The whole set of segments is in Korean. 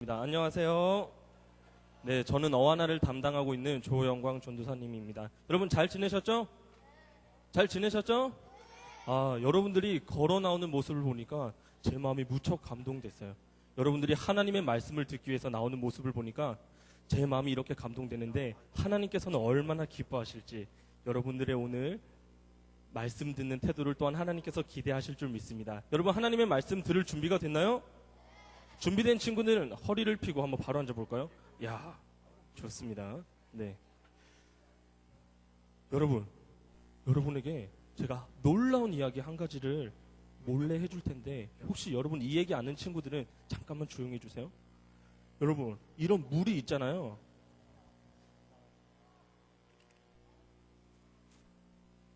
안녕하세요. 네, 저는 어하나를 담당하고 있는 조영광 전도사님입니다. 여러분 잘 지내셨죠? 잘 지내셨죠? 여러분들이 걸어 나오는 모습을 보니까 제 마음이 무척 감동됐어요. 여러분들이 하나님의 말씀을 듣기 위해서 나오는 모습을 보니까 제 마음이 이렇게 감동되는데 하나님께서는 얼마나 기뻐하실지 여러분들의 오늘 말씀 듣는 태도를 또한 하나님께서 기대하실 줄 믿습니다. 여러분 하나님의 말씀 들을 준비가 됐나요? 준비된 친구들은 허리를 펴고 한번 바로 앉아볼까요? 야, 좋습니다. 네. 여러분에게 제가 놀라운 이야기 한 가지를 몰래 해줄 텐데 혹시 여러분 이 얘기 아는 친구들은 잠깐만 조용히 해주세요. 여러분, 이런 물이 있잖아요.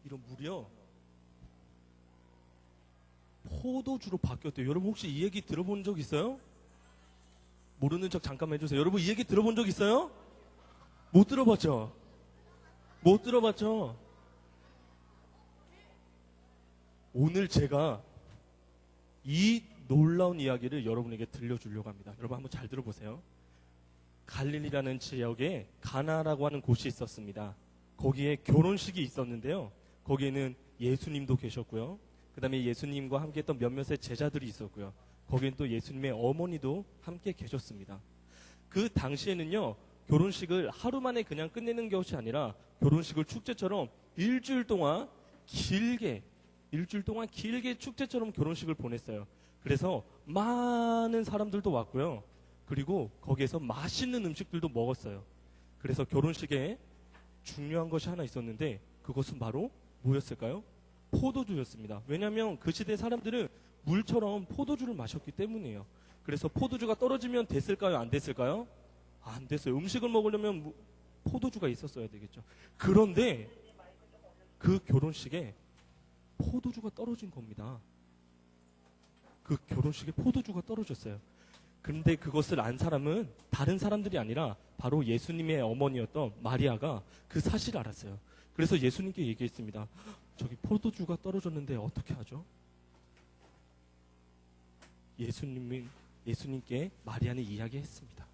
이런 물이요. 포도주로 바뀌었대요. 여러분 혹시 이 얘기 들어본 적 있어요? 모르는 척 잠깐만 해주세요. 여러분 이 얘기 들어본 적 있어요? 못 들어봤죠? 못 들어봤죠? 오늘 제가 이 놀라운 이야기를 여러분에게 들려주려고 합니다. 여러분 한번 잘 들어보세요. 갈릴리라는 지역에 가나라고 하는 곳이 있었습니다. 거기에 결혼식이 있었는데요. 거기에는 예수님도 계셨고요. 그 다음에 예수님과 함께 했던 몇몇의 제자들이 있었고요. 거기엔 또 예수님의 어머니도 함께 계셨습니다. 그 당시에는요, 결혼식을 하루 만에 그냥 끝내는 것이 아니라 결혼식을 축제처럼 일주일 동안 길게 축제처럼 결혼식을 보냈어요. 그래서 많은 사람들도 왔고요. 그리고 거기에서 맛있는 음식들도 먹었어요. 그래서 결혼식에 중요한 것이 하나 있었는데 그것은 바로 뭐였을까요? 포도주였습니다. 왜냐하면 그 시대 사람들은 물처럼 포도주를 마셨기 때문이에요. 그래서 포도주가 떨어지면 됐을까요? 안 됐을까요? 안 됐어요. 음식을 먹으려면 포도주가 있었어야 되겠죠. 그런데 그 결혼식에 포도주가 떨어진 겁니다. 그 결혼식에 포도주가 떨어졌어요. 근데 그것을 안 사람은 다른 사람들이 아니라 바로 예수님의 어머니였던 마리아가 그 사실을 알았어요. 그래서 예수님께 얘기했습니다. 저기 포도주가 떨어졌는데 어떻게 하죠? 예수님께 마리아는 이야기했습니다.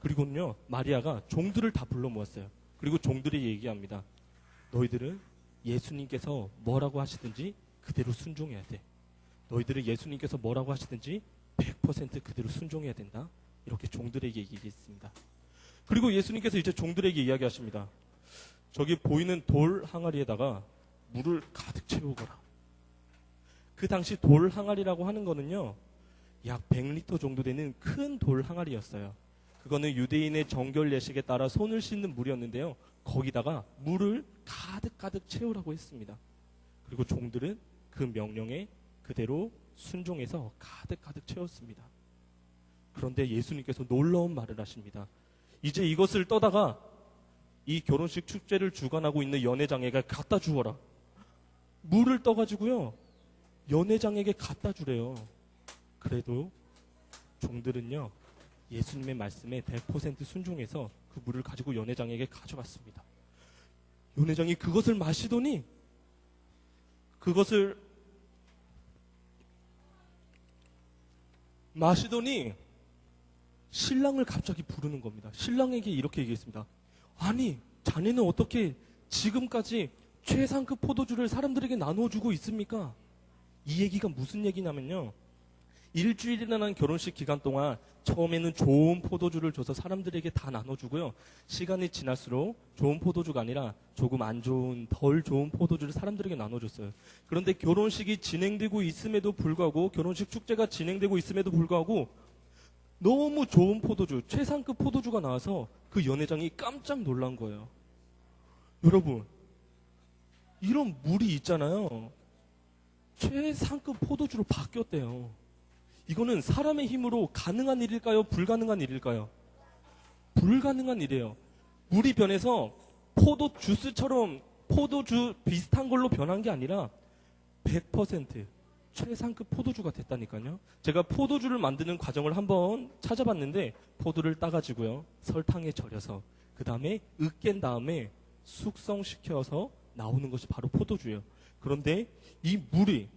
그리고는요, 마리아가 종들을 다 불러 모았어요. 그리고 종들이 얘기합니다. 너희들은 예수님께서 뭐라고 하시든지 그대로 순종해야 돼. 너희들은 예수님께서 뭐라고 하시든지 100% 그대로 순종해야 된다. 이렇게 종들에게 얘기했습니다. 그리고 예수님께서 이제 종들에게 이야기하십니다. 저기 보이는 돌 항아리에다가 물을 가득 채우거라. 그 당시 돌 항아리라고 하는 거는요, 약 100리터 정도 되는 큰 돌 항아리였어요. 그거는 유대인의 정결 예식에 따라 손을 씻는 물이었는데요. 거기다가 물을 가득 채우라고 했습니다. 그리고 종들은 그 명령에 그대로 순종해서 가득 채웠습니다. 그런데 예수님께서 놀라운 말을 하십니다. 이제 이것을 떠다가 이 결혼식 축제를 주관하고 있는 연회장에게 갖다 주어라. 물을 떠가지고요, 연회장에게 갖다 주래요. 그래도 종들은요, 예수님의 말씀에 100% 순종해서 그 물을 가지고 연회장에게 가져갔습니다. 연회장이 그것을 마시더니 신랑을 갑자기 부르는 겁니다. 신랑에게 이렇게 얘기했습니다. 아니, 자네는 어떻게 지금까지 최상급 포도주를 사람들에게 나눠주고 있습니까? 이 얘기가 무슨 얘기냐면요, 일주일이라는 결혼식 기간 동안 처음에는 좋은 포도주를 줘서 사람들에게 다 나눠주고요. 시간이 지날수록 좋은 포도주가 아니라 조금 안 좋은, 덜 좋은 포도주를 사람들에게 나눠줬어요. 그런데 결혼식이 진행되고 있음에도 불구하고, 결혼식 축제가 진행되고 있음에도 불구하고 너무 좋은 포도주, 최상급 포도주가 나와서 그 연회장이 깜짝 놀란 거예요. 여러분, 이런 물이 있잖아요. 최상급 포도주로 바뀌었대요. 이거는 사람의 힘으로 가능한 일일까요? 불가능한 일일까요? 불가능한 일이에요. 물이 변해서 포도 주스처럼 포도주 비슷한 걸로 변한 게 아니라 100% 최상급 포도주가 됐다니까요. 제가 포도주를 만드는 과정을 한번 찾아봤는데 포도를 따가지고요, 설탕에 절여서 그 다음에 으깬 다음에 숙성시켜서 나오는 것이 바로 포도주예요. 그런데 이 물이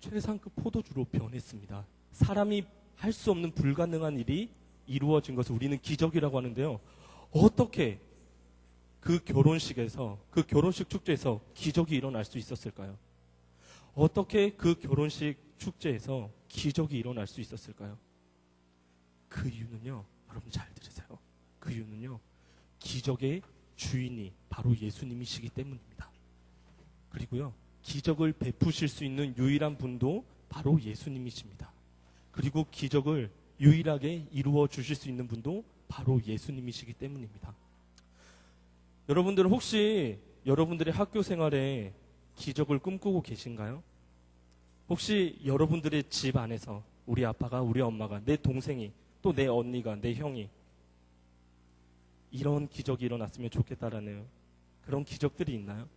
최상급 포도주로 변했습니다. 사람이 할 수 없는 불가능한 일이 이루어진 것을 우리는 기적이라고 하는데요. 어떻게 그 결혼식에서, 그 결혼식 축제에서 기적이 일어날 수 있었을까요? 어떻게 그 결혼식 축제에서 기적이 일어날 수 있었을까요? 그 이유는요, 여러분 잘 들으세요. 그 이유는요, 기적의 주인이 바로 예수님이시기 때문입니다. 그리고요, 기적을 베푸실 수 있는 유일한 분도 바로 예수님이십니다. 그리고 기적을 유일하게 이루어 주실 수 있는 분도 바로 예수님이시기 때문입니다. 여러분들은 혹시 여러분들의 학교 생활에 기적을 꿈꾸고 계신가요? 혹시 여러분들의 집 안에서 우리 아빠가, 우리 엄마가, 내 동생이, 또 내 언니가, 내 형이 이런 기적이 일어났으면 좋겠다라는 그런 기적들이 있나요?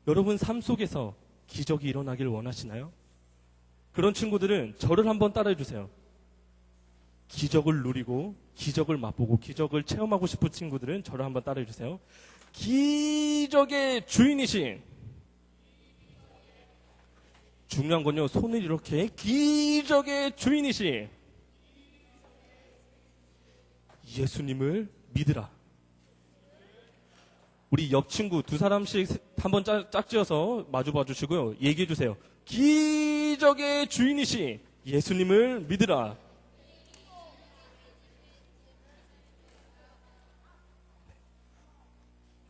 여러분 삶 속에서 기적이 일어나길 원하시나요? 그런 친구들은 저를 한번 따라해 주세요. 기적을 누리고 기적을 맛보고 기적을 체험하고 싶은 친구들은 저를 한번 따라해 주세요. 기적의 주인이신, 중요한 건요, 손을 이렇게, 기적의 주인이신 예수님을 믿으라. 우리 옆 친구 두 사람씩 한번 짝지어서 마주봐 주시고요, 얘기해 주세요. 기적의 주인이신 예수님을 믿으라.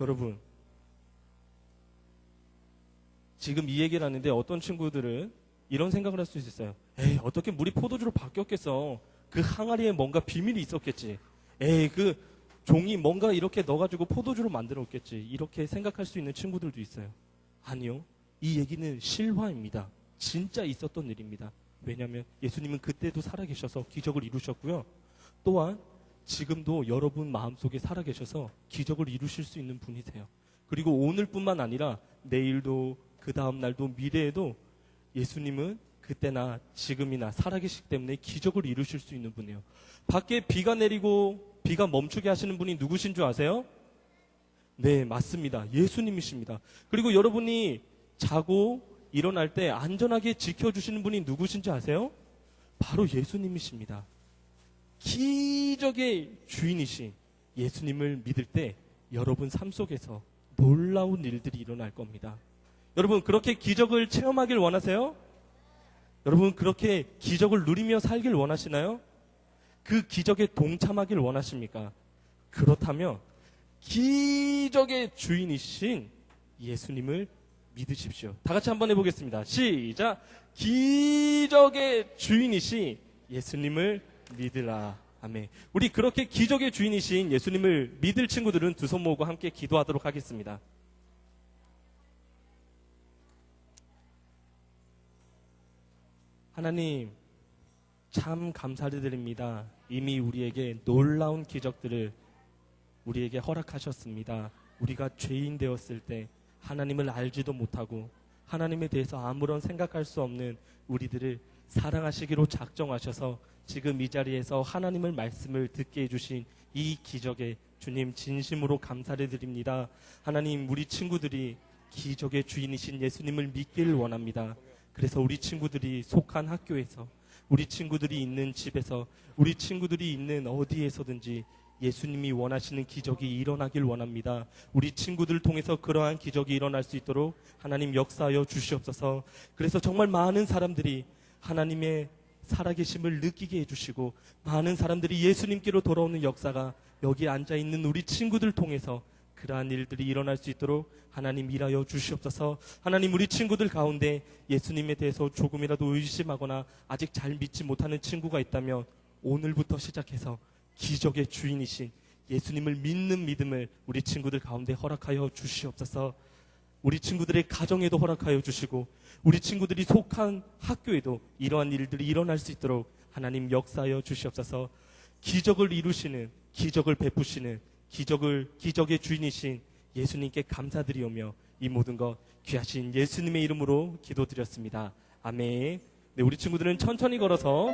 여러분, 지금 이 얘기를 하는데 어떤 친구들은 이런 생각을 할 수 있어요. 에이, 어떻게 물이 포도주로 바뀌었겠어. 그 항아리에 뭔가 비밀이 있었겠지. 에이, 그 종이 뭔가 이렇게 넣어가지고 포도주로 만들었겠지. 이렇게 생각할 수 있는 친구들도 있어요. 아니요, 이 얘기는 실화입니다. 진짜 있었던 일입니다. 왜냐하면 예수님은 그때도 살아계셔서 기적을 이루셨고요. 또한 지금도 여러분 마음속에 살아계셔서 기적을 이루실 수 있는 분이세요. 그리고 오늘뿐만 아니라 내일도, 그 다음 날도, 미래에도 예수님은 그때나 지금이나 살아계시기 때문에 기적을 이루실 수 있는 분이에요. 밖에 비가 내리고 비가 멈추게 하시는 분이 누구신 줄 아세요? 네, 맞습니다. 예수님이십니다. 그리고 여러분이 자고 일어날 때 안전하게 지켜주시는 분이 누구신지 아세요? 바로 예수님이십니다. 기적의 주인이신 예수님을 믿을 때 여러분 삶 속에서 놀라운 일들이 일어날 겁니다. 여러분, 그렇게 기적을 체험하길 원하세요? 여러분, 그렇게 기적을 누리며 살길 원하시나요? 그 기적에 동참하길 원하십니까? 그렇다면 기적의 주인이신 예수님을 믿으십시오. 다 같이 한번 해보겠습니다. 시작! 기적의 주인이신 예수님을 믿으라. 아멘. 우리 그렇게 기적의 주인이신 예수님을 믿을 친구들은 두 손 모으고 함께 기도하도록 하겠습니다. 하나님, 참 감사를 드립니다. 이미 우리에게 놀라운 기적들을 우리에게 허락하셨습니다. 우리가 죄인 되었을 때 하나님을 알지도 못하고 하나님에 대해서 아무런 생각할 수 없는 우리들을 사랑하시기로 작정하셔서 지금 이 자리에서 하나님의 말씀을 듣게 해주신 이 기적에 주님 진심으로 감사를 드립니다. 하나님, 우리 친구들이 기적의 주인이신 예수님을 믿기를 원합니다. 그래서 우리 친구들이 속한 학교에서, 우리 친구들이 있는 집에서, 우리 친구들이 있는 어디에서든지 예수님이 원하시는 기적이 일어나길 원합니다. 우리 친구들을 통해서 그러한 기적이 일어날 수 있도록 하나님 역사하여 주시옵소서. 그래서 정말 많은 사람들이 하나님의 살아계심을 느끼게 해주시고 많은 사람들이 예수님께로 돌아오는 역사가 여기 앉아있는 우리 친구들 통해서 그러한 일들이 일어날 수 있도록 하나님 일하여 주시옵소서. 하나님, 우리 친구들 가운데 예수님에 대해서 조금이라도 의심하거나 아직 잘 믿지 못하는 친구가 있다면 오늘부터 시작해서 기적의 주인이신 예수님을 믿는 믿음을 우리 친구들 가운데 허락하여 주시옵소서. 우리 친구들의 가정에도 허락하여 주시고 우리 친구들이 속한 학교에도 이러한 일들이 일어날 수 있도록 하나님 역사하여 주시옵소서. 기적을 이루시는, 기적을 베푸시는 기적의 주인이신 예수님께 감사드리오며 이 모든 것 귀하신 예수님의 이름으로 기도드렸습니다. 아멘. 네, 우리 친구들은 천천히 걸어서